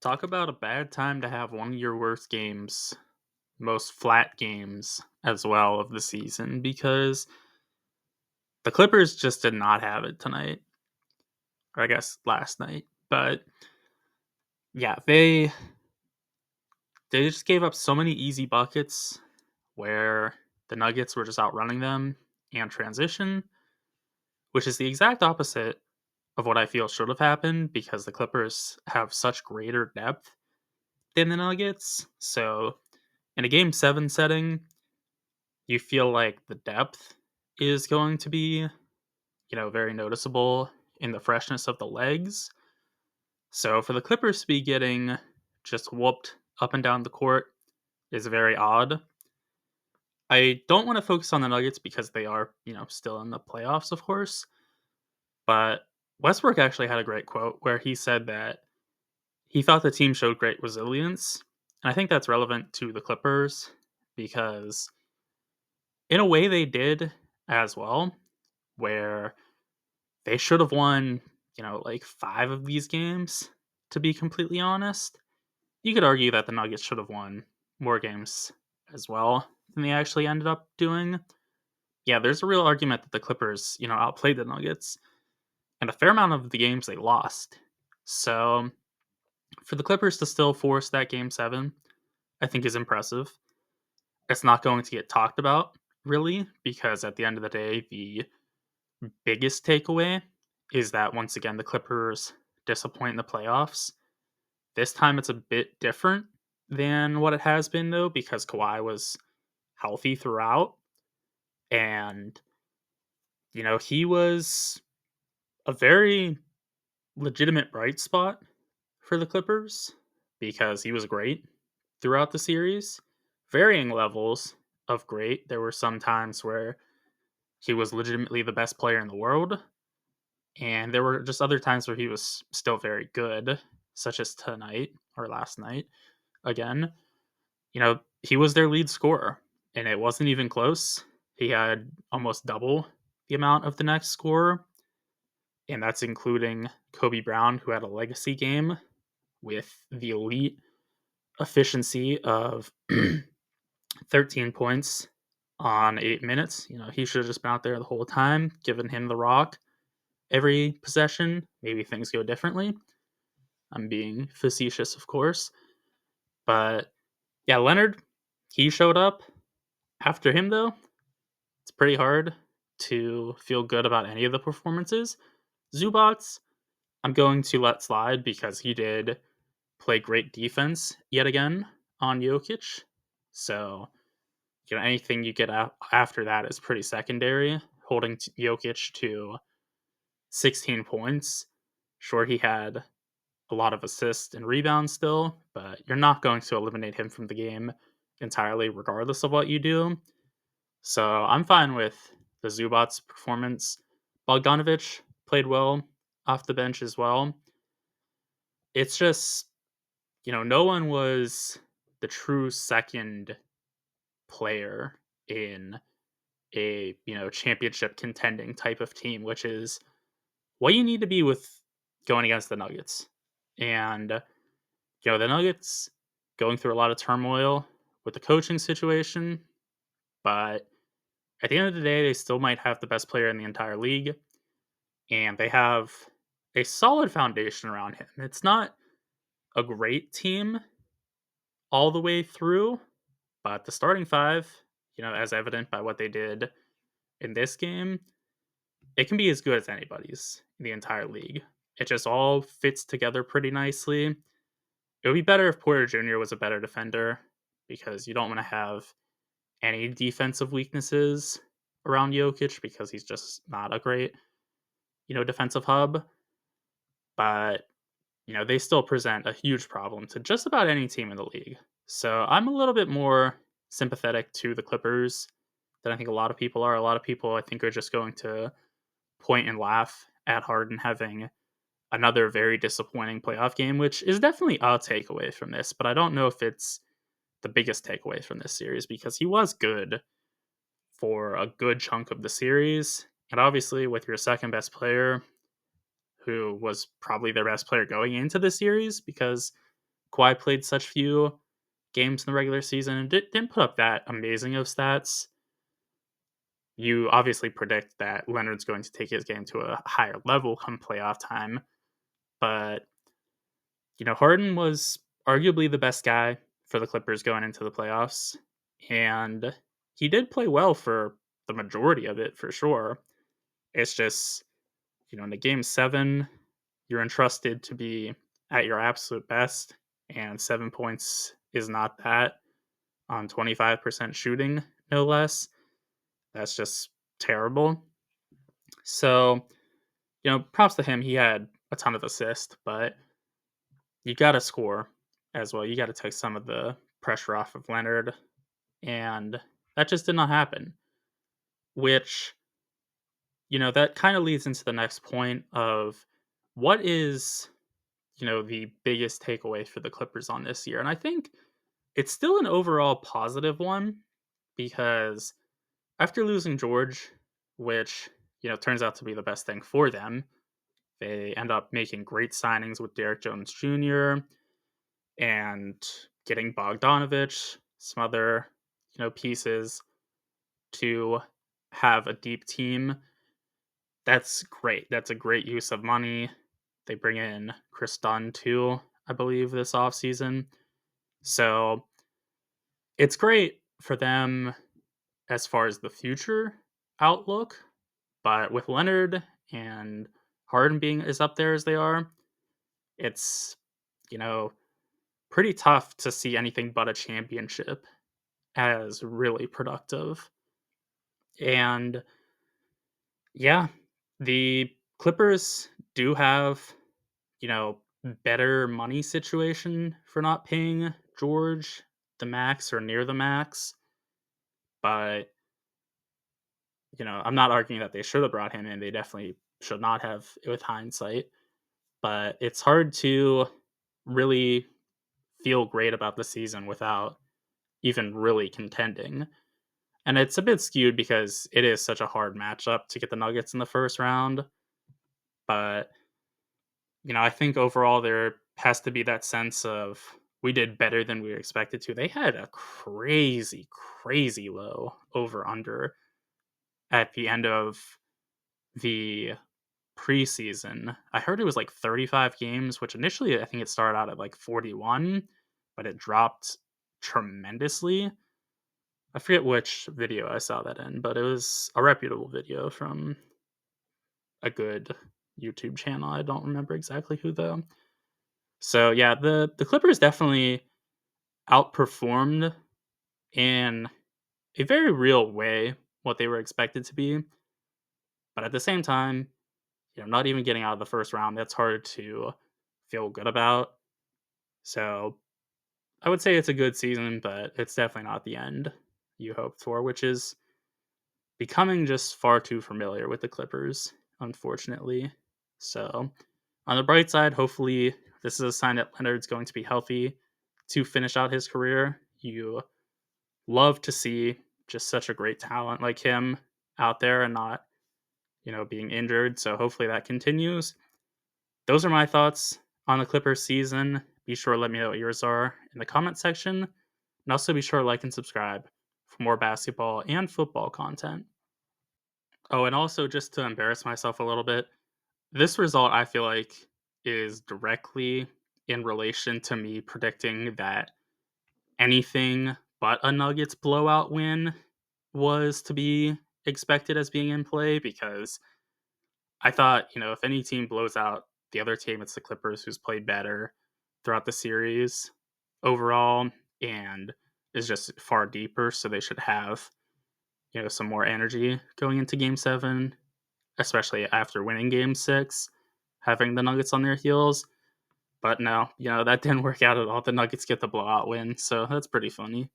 Talk about a bad time to have one of your worst games, most flat games as well of the season because the Clippers just did not have it tonight, or I guess last night. But yeah, they just gave up so many easy buckets where the Nuggets were just outrunning them and transition, which is the exact opposite of what I feel should have happened because the Clippers have such greater depth than the Nuggets. So in a game 7 setting, you feel like the depth is going to be, very noticeable in the freshness of the legs. So for the Clippers to be getting just whooped up and down the court is very odd. I don't want to focus on the Nuggets because they are, still in the playoffs, of course. But Westbrook actually had a great quote where he said that he thought the team showed great resilience. And I think that's relevant to the Clippers because, in a way, they did as well, where they should have won, like 5 of these games, to be completely honest. You could argue that the Nuggets should have won more games as well than they actually ended up doing. Yeah, there's a real argument that the Clippers, outplayed the Nuggets, and a fair amount of the games they lost. So, for the Clippers to still force that game 7, I think is impressive. It's not going to get talked about, really, because at the end of the day, the biggest takeaway is that once again the Clippers disappoint in the playoffs. This time it's a bit different than what it has been though because Kawhi was healthy throughout and he was a very legitimate bright spot for the Clippers because he was great throughout the series. Varying levels of great. There were some times where he was legitimately the best player in the world. And there were just other times where he was still very good, such as tonight or last night. Again, he was their lead scorer, and it wasn't even close. He had almost double the amount of the next scorer, and that's including Kobe Brown, who had a legacy game with the elite efficiency of 13 points on 8 minutes. He should have just been out there the whole time, giving him the rock every possession. Maybe things go differently. I'm being facetious, of course. But yeah, Leonard, he showed up. After him, though, it's pretty hard to feel good about any of the performances. Zubats, I'm going to let slide because he did play great defense yet again on Jokic. So, anything you get after that is pretty secondary. Holding Jokic to 16 points. Sure, he had a lot of assists and rebounds still, but you're not going to eliminate him from the game entirely, regardless of what you do. So I'm fine with the Zubats performance. Bogdanovic played well off the bench as well. It's just, no one was the true second player in a, championship contending type of team, which is what you need to be with going against the Nuggets. And, the Nuggets going through a lot of turmoil with the coaching situation, but at the end of the day, they still might have the best player in the entire league, and they have a solid foundation around him. It's not a great team all the way through, but the starting five, as evident by what they did in this game, it can be as good as anybody's in the entire league. It just all fits together pretty nicely. It would be better if Porter Jr. was a better defender because you don't want to have any defensive weaknesses around Jokic because he's just not a great, defensive hub. But, they still present a huge problem to just about any team in the league. So I'm a little bit more sympathetic to the Clippers than I think a lot of people are. A lot of people, I think, are just going to point and laugh at Harden having another very disappointing playoff game, which is definitely a takeaway from this. But I don't know if it's the biggest takeaway from this series because he was good for a good chunk of the series. And obviously, with your second best player, who was probably their best player going into the series, because Kawhi played such few games in the regular season and didn't put up that amazing of stats, you obviously predict that Leonard's going to take his game to a higher level come playoff time. But, Harden was arguably the best guy for the Clippers going into the playoffs. And he did play well for the majority of it, for sure. It's just, in the game 7, you're entrusted to be at your absolute best, and 7 points is not that on 25% shooting, no less. That's just terrible. So, props to him. He had a ton of assists, but you got to score as well. You got to take some of the pressure off of Leonard, and that just did not happen. Which, that kind of leads into the next point of what is, the biggest takeaway for the Clippers on this year. And I think it's still an overall positive one because after losing George, which, turns out to be the best thing for them, they end up making great signings with Derek Jones Jr. and getting Bogdanovich, some other, pieces to have a deep team. That's great. That's a great use of money. They bring in Chris Dunn too, I believe, this offseason. So it's great for them as far as the future outlook. But with Leonard and Harden being as up there as they are, it's, you know, pretty tough to see anything but a championship as really productive. And yeah, the Clippers do have, better money situation for not paying George the max or near the max. But, I'm not arguing that they should have brought him in. They definitely should not have with hindsight. But it's hard to really feel great about the season without even really contending. And it's a bit skewed because it is such a hard matchup to get the Nuggets in the first round. But, I think overall there has to be that sense of we did better than we were expected to. They had a crazy, crazy low over under at the end of the preseason. I heard it was like 35 games, which initially I think it started out at like 41, but it dropped tremendously. I forget which video I saw that in, but it was a reputable video from a good YouTube channel. I don't remember exactly who though. So yeah, the Clippers definitely outperformed in a very real way what they were expected to be. But at the same time, not even getting out of the first round, that's hard to feel good about. So I would say it's a good season, but it's definitely not the end you hoped for, which is becoming just far too familiar with the Clippers, unfortunately. So on the bright side, hopefully this is a sign that Leonard's going to be healthy to finish out his career. You love to see just such a great talent like him out there and not, being injured. So hopefully that continues. Those are my thoughts on the Clippers season. Be sure to let me know what yours are in the comment section. And also be sure to like and subscribe for more basketball and football content. Oh, and also just to embarrass myself a little bit, this result I feel like is directly in relation to me predicting that anything but a Nuggets blowout win was to be expected as being in play because I thought, if any team blows out the other team, it's the Clippers who's played better throughout the series overall and is just far deeper. So they should have, some more energy going into game 7, especially after winning game 6, having the Nuggets on their heels. But no, that didn't work out at all. The Nuggets get the blowout win. So that's pretty funny.